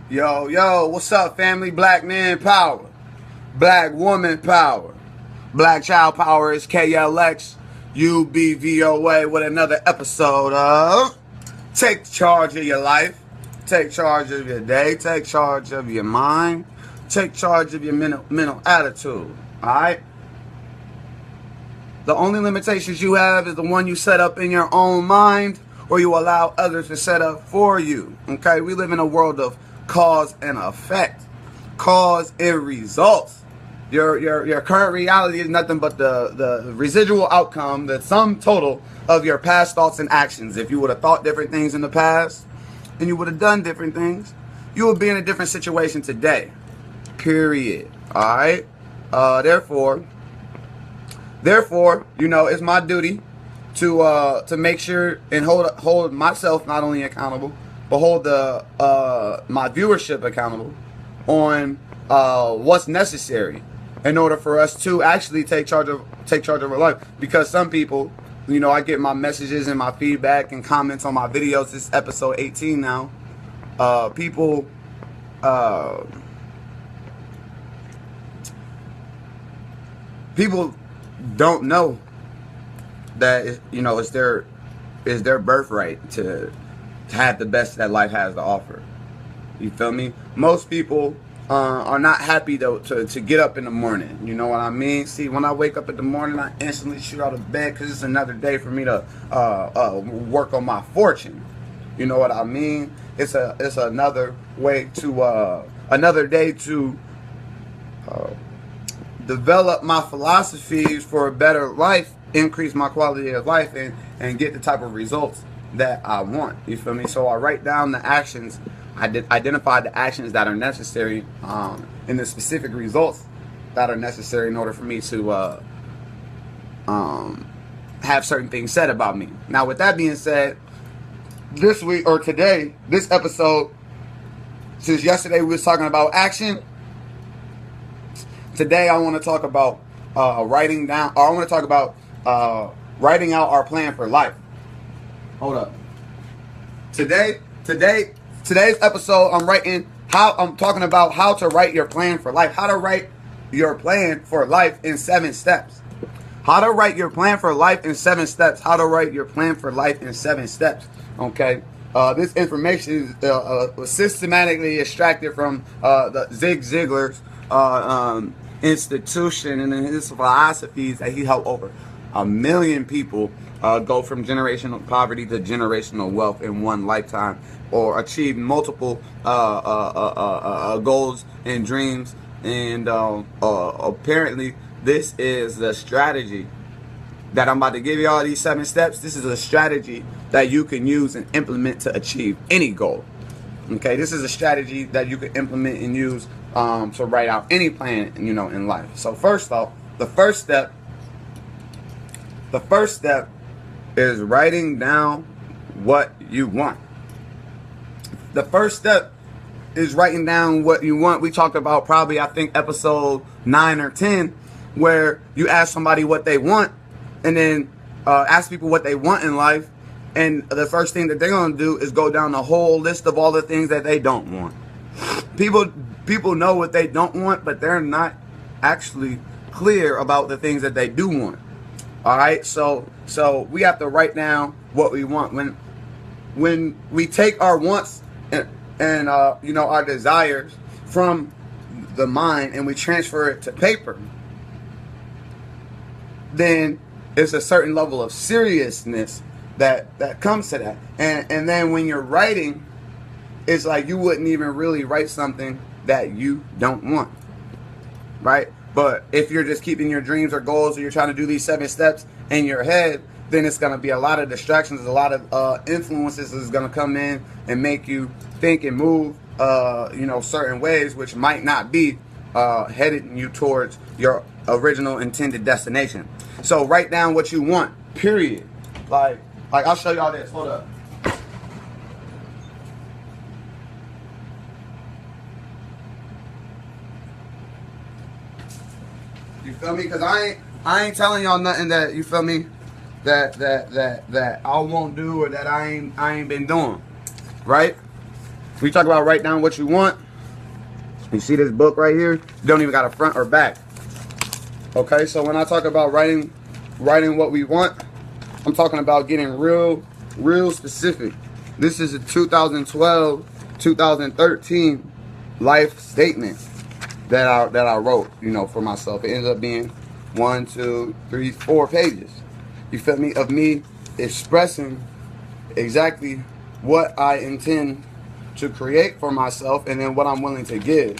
Yo, yo, what's up, family? Black man power, black woman power, black child power is KLX, UBVOA with another episode of Take Charge of Your Life, take charge of your day, take charge of your mind, take charge of your mental attitude, alright? The only limitations you have is the one you set up in your own mind or you allow others to set up for you, okay? We live in a world of cause and effect, cause and results. Your current reality is nothing but the residual outcome, the sum total of your past thoughts and actions. If you would have thought different things in the past and you would have done different things, you would be in a different situation today, period. All right. Therefore, you know, it's my duty to make sure and hold myself not only accountable, but hold my viewership accountable on what's necessary in order for us to actually take charge of our life. Because some people, you know, I get my messages and my feedback and comments on my videos. This is episode 18 now. People don't know that, you know, it's their birthright to have the best that life has to offer. You feel me? Most people are not happy to get up in the morning. You know what I mean? See, when I wake up in the morning, I instantly shoot out of bed because it's another day for me to work on my fortune. You know what I mean? It's another way to another day to develop my philosophies for a better life, increase my quality of life, and get the type of results that I want. You feel me? So I write down the actions. I identify the actions that are necessary and the specific results that are necessary in order for me to have certain things said about me. Now, with that being said, this week or today, this episode, since yesterday we was talking about action, today I want to talk about writing out our plan for life. Hold up. Today's episode, I'm talking about how to write your plan for life. How to write your plan for life in 7 steps. How to write your plan for life in 7 steps. How to write your plan for life in 7 steps. Okay. This information was systematically extracted from the Zig Ziglar's institution and his philosophies that he helped over 1 million people go from generational poverty to generational wealth in one lifetime, or achieve multiple goals and dreams. And apparently this is the strategy that I'm about to give you all these 7 steps. This is a strategy that you can use and implement to achieve any goal. Okay, this is a strategy that you can implement and use to write out any plan, you know, in life. So first off, the first step is writing down what you want. The first step is writing down what you want. We talked about probably, I think, episode 9 or 10, where you ask somebody what they want, and then ask people what they want in life, and the first thing that they're going to do is go down the whole list of all the things that they don't want. People know what they don't want, but they're not actually clear about the things that they do want. All right, so we have to write down what we want. When we take our wants and you know, our desires from the mind and we transfer it to paper, then it's a certain level of seriousness that comes to that. And then when you're writing, it's like you wouldn't even really write something that you don't want, right? But if you're just keeping your dreams or goals, or you're trying to do these 7 steps in your head, then it's going to be a lot of distractions, a lot of influences that's going to come in and make you think and move, you know, certain ways, which might not be heading you towards your original intended destination. So write down what you want, period. Like I'll show y'all this. Hold up. You feel me? Because I ain't telling y'all nothing that, you feel me, that I won't do, or that I ain't been doing, right? We talk about write down what you want. You see this book right here? You don't even got a front or back. Okay, so when I talk about writing what we want, I'm talking about getting real specific. This is a 2012, 2013 life statement that I wrote, you know, for myself. It ended up being 1, 2, 3, 4 pages. You feel me? Of me expressing exactly what I intend to create for myself, and then what I'm willing to give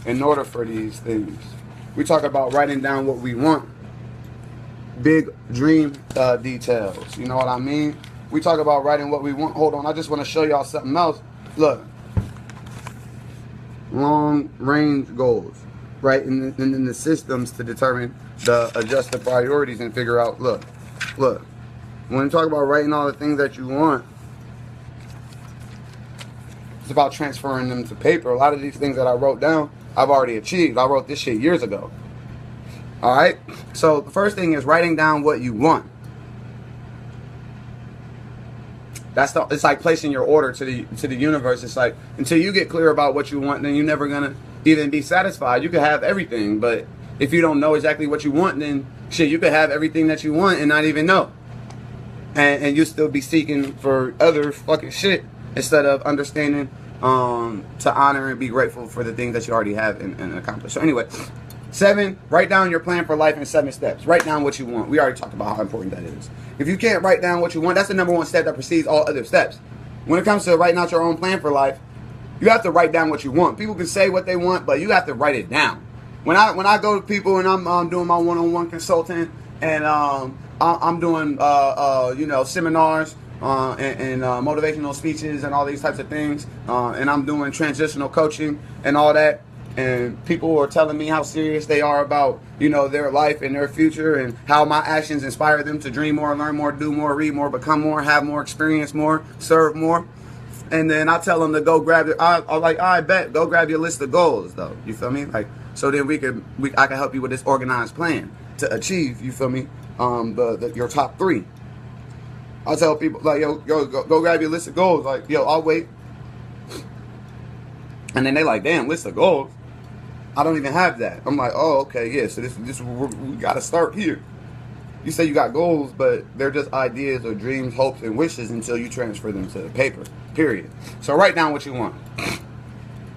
in order for these things. We talk about writing down what we want. Big dream details. You know what I mean? We talk about writing what we want. Hold on, I just want to show y'all something else. Look. Long range goals. Right? And then the systems to determine adjust the priorities and figure out, look. When we talk about writing all the things that you want, it's about transferring them to paper. A lot of these things that I wrote down, I've already achieved. I wrote this shit years ago. Alright? So the first thing is writing down what you want. It's like placing your order to the universe. It's like, until you get clear about what you want, then you're never gonna even be satisfied. You can have everything, but if you don't know exactly what you want, then shit, you could have everything that you want and not even know. And you still be seeking for other fucking shit instead of understanding to honor and be grateful for the things that you already have and accomplished. So anyway, 7, write down your plan for life in 7 steps. Write down what you want. We already talked about how important that is. If you can't write down what you want, that's the number 1 step that precedes all other steps. When it comes to writing out your own plan for life, you have to write down what you want. People can say what they want, but you have to write it down. When I go to people and I'm doing my one-on-one consulting, and I'm doing you know, seminars and motivational speeches and all these types of things, and I'm doing transitional coaching and all that, and people are telling me how serious they are about, you know, their life and their future, and how my actions inspire them to dream more, learn more, do more, read more, become more, have more, experience more, serve more. And then I tell them to go grab it. I'm like, I bet, go grab your list of goals, though. You feel me? Like, so then I can help you with this organized plan to achieve, you feel me, your top 3. I tell people, like, yo, go grab your list of goals. Like, yo, I'll wait. And then they like, damn, list of goals? I don't even have that. I'm like, oh, okay, yeah, so this we got to start here. You say you got goals, but they're just ideas or dreams, hopes, and wishes until you transfer them to the paper, period. So write down what you want.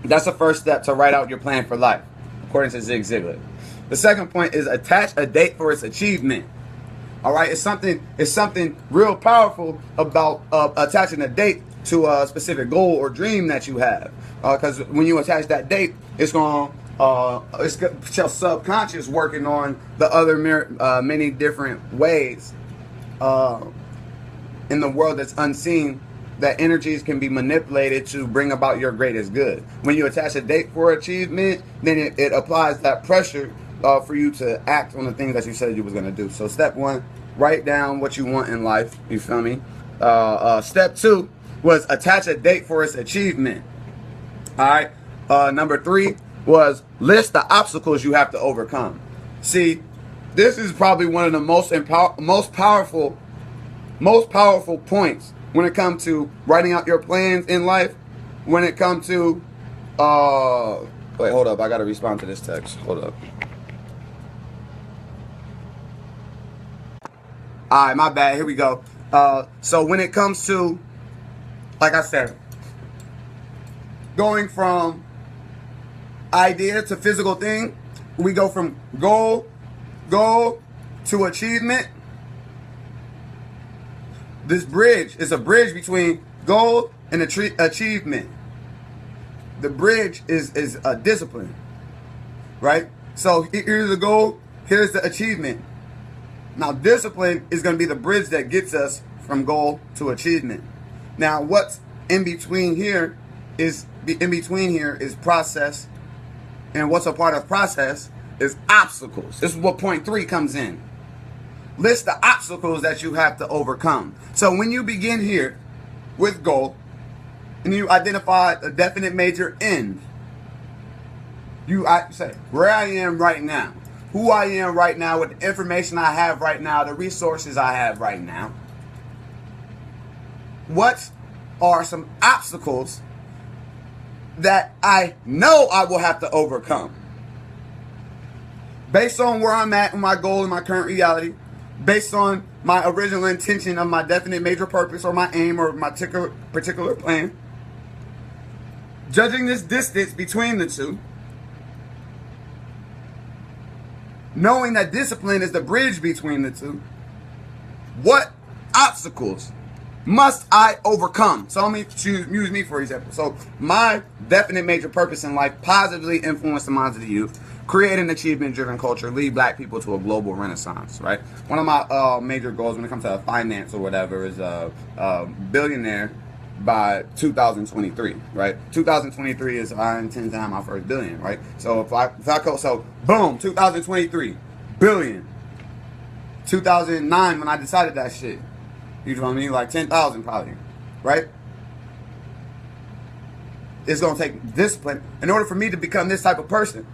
That's the first step to write out your plan for life, according to Zig Ziglar. The second point is attach a date for its achievement. All right, it's something real powerful about attaching a date to a specific goal or dream that you have. Because when you attach that date, it's your subconscious working on the other many different ways in the world that's unseen, that energies can be manipulated to bring about your greatest good. When you attach a date for achievement, then it applies that pressure for you to act on the things that you said you was going to do. So step 1, write down what you want in life. You feel me? Step 2 was attach a date for its achievement. All right. Number 3 was list the obstacles you have to overcome. See, this is probably one of the most powerful points when it comes to writing out your plans in life. When it comes to wait, hold up, I gotta respond to this text. Hold up. Alright, my bad, here we go. So when it comes to, like I said, going from idea to physical thing, we go from goal to achievement. This bridge is a bridge between goal and achievement. The bridge is a discipline, right? So here's the goal, here's the achievement. Now discipline is going to be the bridge that gets us from goal to achievement. Now what's in between here is process, and what's a part of process is obstacles. This is what point 3 comes in. List the obstacles that you have to overcome. So when you begin here with goal, and you identify a definite major end, I say where I am right now, who I am right now, with the information I have right now, the resources I have right now. What are some obstacles that I know I will have to overcome. Based on where I'm at in my goal and my current reality, based on my original intention of my definite major purpose or my aim or my particular plan, judging this distance between the two, knowing that discipline is the bridge between the two, what obstacles must I overcome? So let me use me for example. So my definite major purpose in life: positively influence the minds of the youth, create an achievement-driven culture, lead black people to a global renaissance, right? One of my major goals when it comes to finance or whatever is a billionaire by 2023, right? 2023 is I intend to have my first billion, right? So if I go, so boom, 2023, billion. 2009 when I decided that shit. You know what I mean? Like 10,000 probably, right? It's going to take discipline in order for me to become this type of person.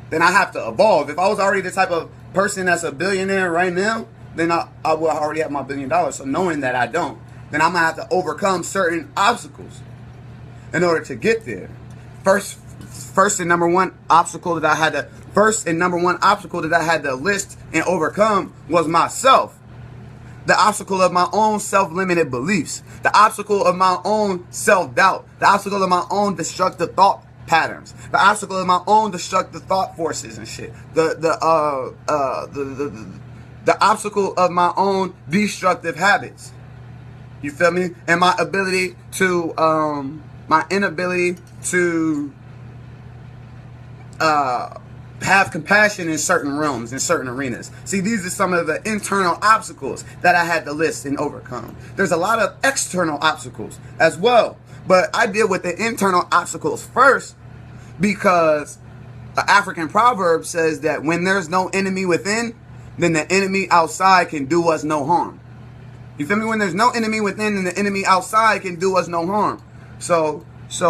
Then I have to evolve. If I was already the type of person that's a billionaire right now, then I will already have my $1 billion. So knowing that I don't, then I'm going to have to overcome certain obstacles in order to get there. First and number one obstacle that I had to list and overcome was myself. The obstacle of my own self-limited beliefs. The obstacle of my own self-doubt. The obstacle of my own destructive thought patterns. The obstacle of my own destructive thought forces and shit. The obstacle of my own destructive habits. You feel me? And my ability to my inability to have compassion in certain realms, in certain arenas. See, these are some of the internal obstacles that I had to list and overcome. There's a lot of external obstacles as well, but I deal with the internal obstacles first because the African proverb says that when there's no enemy within, then the enemy outside can do us no harm. You feel me? When there's no enemy within, then the enemy outside can do us no harm. So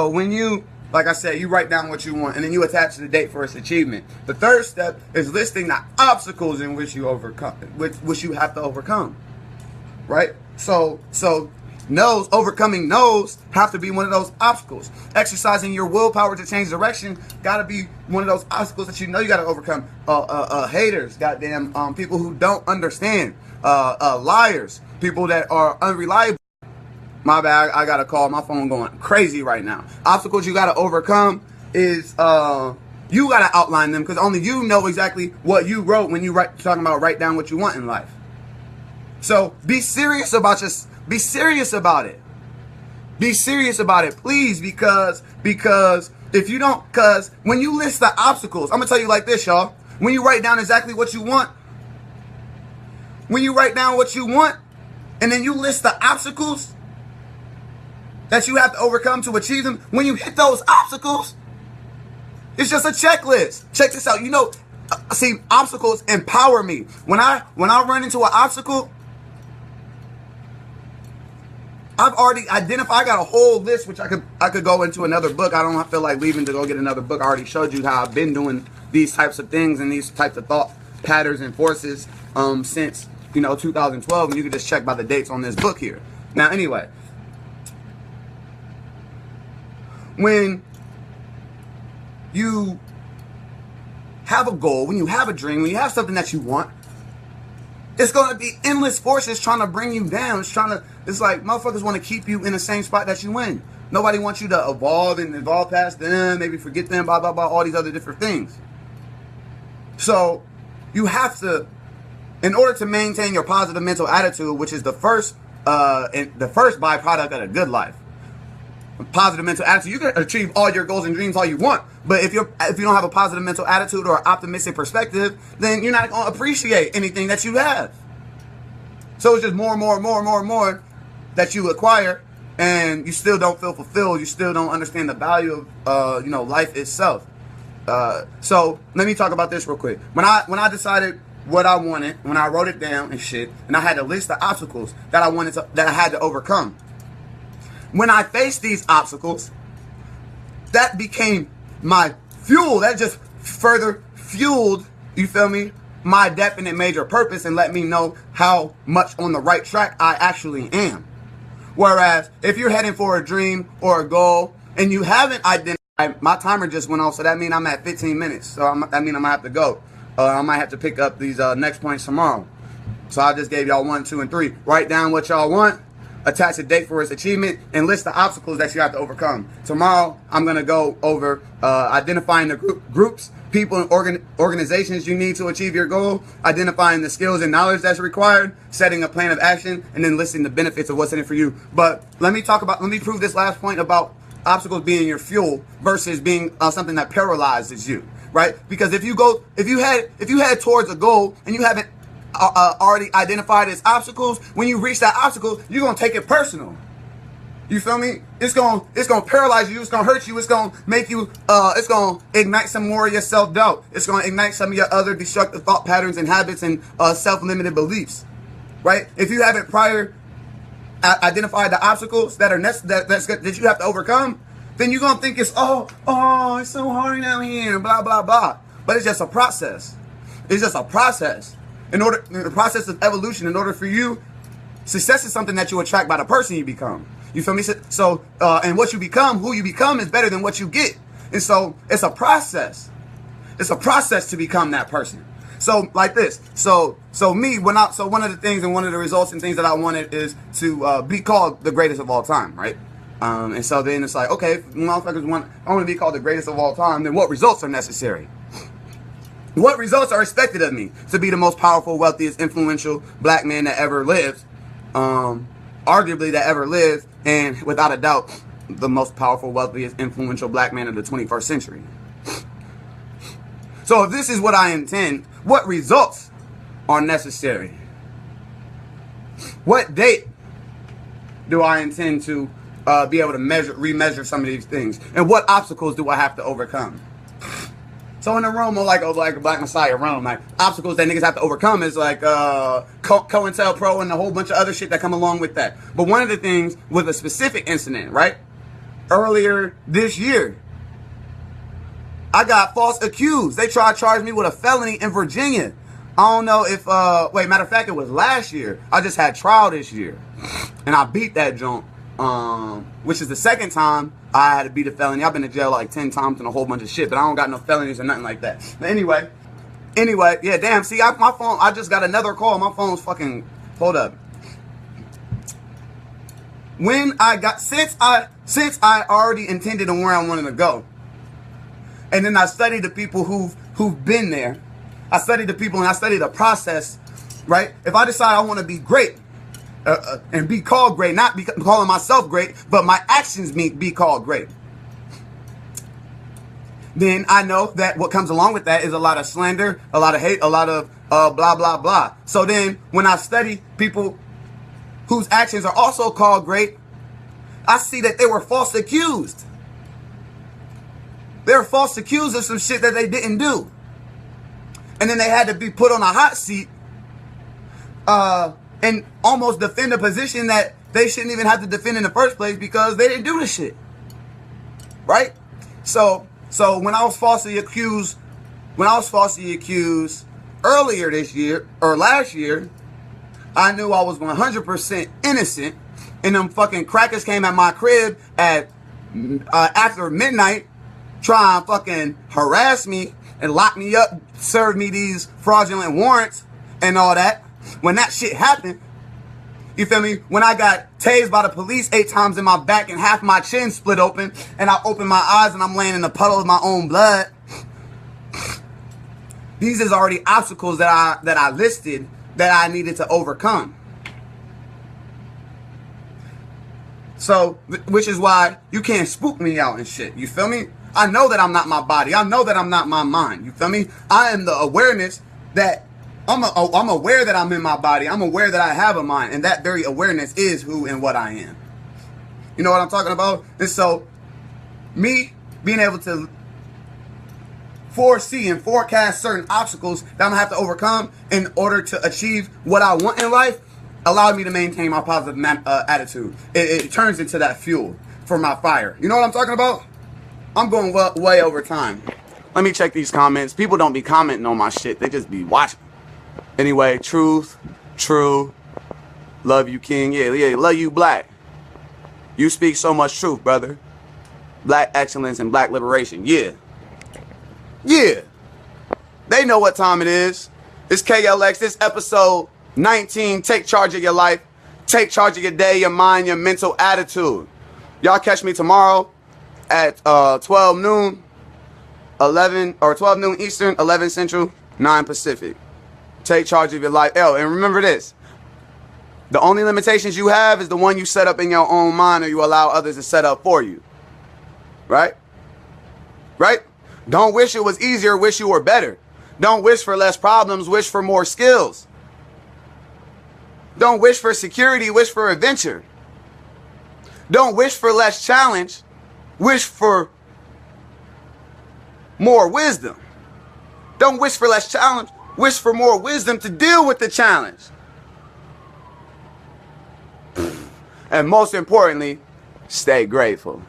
when you, like I said, you write down what you want and then you attach the date for its achievement. The third step is listing the obstacles in which you which you have to overcome. Right? So overcoming those have to be one of those obstacles. Exercising your willpower to change direction gotta be one of those obstacles that you know you gotta overcome. Haters, goddamn, people who don't understand, liars, people that are unreliable. My bad, I got a call. My phone going crazy right now. Obstacles you got to overcome is you got to outline them because only you know exactly what you wrote when you talking about write down what you want in life. So be serious about it. Be serious about it, please, because if you don't, because when you list the obstacles, I'm gonna tell you like this, y'all. When you write down exactly what you want, and then you list the obstacles that you have to overcome to achieve them, when you hit those obstacles, it's just a checklist. Check this out. You know, see, obstacles empower me. When I run into an obstacle, I've already identified. I got a whole list, which I could go into another book. I don't feel like leaving to go get another book. I already showed you how I've been doing these types of things and these types of thought patterns and forces since 2012, and you can just check by the dates on this book here. Now, anyway. When you have a goal, when you have a dream, when you have something that you want, it's going to be endless forces trying to bring you down. It's like motherfuckers want to keep you in the same spot that you in. Nobody wants you to evolve past them, maybe forget them, blah, blah, blah, all these other different things. So you have to, in order to maintain your positive mental attitude, which is the first byproduct of a good life. Positive mental attitude, you can achieve all your goals and dreams all you want, but if you don't have a positive mental attitude or optimistic perspective, then you're not going to appreciate anything that you have. So it's just more and more that you acquire, and you still don't feel fulfilled. You still don't understand the value of life itself. So let me talk about this real quick. When I decided what I wanted, when I wrote it down and shit, and I had a list of obstacles that I had to overcome. When I faced these obstacles, that became my fuel. That just further fueled, you feel me, my definite major purpose and let me know how much on the right track I actually am. Whereas if you're heading for a dream or a goal and you haven't identified, my timer just went off, so that means I'm at 15 minutes. So that means I'm gonna have to go. I might have to pick up these next points tomorrow. So I just gave y'all 1, 2, and 3. Write down what y'all want, attach a date for its achievement, and list the obstacles that you have to overcome. Tomorrow, I'm going to go over identifying the groups, people, and organizations you need to achieve your goal, identifying the skills and knowledge that's required, setting a plan of action, and then listing the benefits of what's in it for you. But let me prove this last point about obstacles being your fuel versus being something that paralyzes you, right? Because if you head towards a goal and you haven't already identified as obstacles, when you reach that obstacle, you're gonna take it personal. You feel me? It's gonna paralyze you. It's gonna hurt you. It's gonna make you. It's gonna ignite some more of your self-doubt. It's gonna ignite some of your other destructive thought patterns and habits and self-limited beliefs. Right? If you haven't prior identified the obstacles that are that you have to overcome, then you're gonna think it's it's so hard out here, blah blah blah. But it's just a process. It's just a process. The process of evolution, in order for you, success is something that you attract by the person you become. You feel me? So, and what you become, who you become, is better than what you get. And so, it's a process. It's a process to become that person. So, like this. So one of the things and one of the results and things that I wanted is to be called the greatest of all time, right? And so then it's like, okay, if motherfuckers I want to be called the greatest of all time, then what results are necessary? What results are expected of me? To be the most powerful, wealthiest, influential black man that ever lived. Arguably that ever lived, and without a doubt, the most powerful, wealthiest, influential black man of the 21st century. So if this is what I intend, what results are necessary? What date do I intend to be able to remeasure some of these things? And what obstacles do I have to overcome? So in the realm of like a Black Messiah realm, like obstacles that niggas have to overcome is like COINTELPRO and a whole bunch of other shit that come along with that. But one of the things with a specific incident, right? Earlier this year, I got false accused. They tried to charge me with a felony in Virginia. I don't know if, matter of fact, it was last year. I just had trial this year. And I beat that junk. Which is the second time I had to beat a felony. I've been to jail like 10 times and a whole bunch of shit, but I don't got no felonies or nothing like that. But anyway, yeah, damn, see, my phone, I just got another call. My phone's fucking, hold up. Since I already intended on where I wanted to go, and then I studied the people who've been there, I studied the people and I studied the process, right? If I decide I want to be great, and be called great, not calling myself great, but my actions be called great, then I know that what comes along with that is a lot of slander, a lot of hate, a lot of blah, blah, blah. So then when I study people whose actions are also called great, I see that they were falsely accused. They were falsely accused of some shit that they didn't do. And then they had to be put on a hot seat and almost defend a position that they shouldn't even have to defend in the first place because they didn't do the shit. Right? So when I was falsely accused earlier this year or last year, I knew I was 100% innocent, and them fucking crackers came at my crib at after midnight, trying to fucking harass me and lock me up, serve me these fraudulent warrants and all that. When that shit happened, you feel me? When I got tased by the police 8 times in my back and half my chin split open, and I opened my eyes and I'm laying in a puddle of my own blood. These is already obstacles that I listed that I needed to overcome. So, which is why you can't spook me out and shit. You feel me? I know that I'm not my body. I know that I'm not my mind. You feel me? I am the awareness that I'm aware that I'm in my body. I'm aware that I have a mind. And that very awareness is who and what I am. You know what I'm talking about? And so, me being able to foresee and forecast certain obstacles that I'm going to have to overcome in order to achieve what I want in life allowed me to maintain my positive attitude. It turns into that fuel for my fire. You know what I'm talking about? I'm going way over time. Let me check these comments. People don't be commenting on my shit. They just be watching. Anyway, truth, true, love you, king. Yeah, love you, black. You speak so much truth, brother. Black excellence and black liberation. Yeah. Yeah. They know what time it is. It's KLX. This episode 19. Take charge of your life. Take charge of your day, your mind, your mental attitude. Y'all catch me tomorrow at 12 noon, 12 noon Eastern, 11 Central, 9 Pacific. Take charge of your life. And remember this. The only limitations you have is the one you set up in your own mind, or you allow others to set up for you. Right? Right? Don't wish it was easier, wish you were better. Don't wish for less problems, wish for more skills. Don't wish for security, wish for adventure. Don't wish for less challenge, wish for more wisdom. Don't wish for less challenge, wish for more wisdom to deal with the challenge. And most importantly, stay grateful.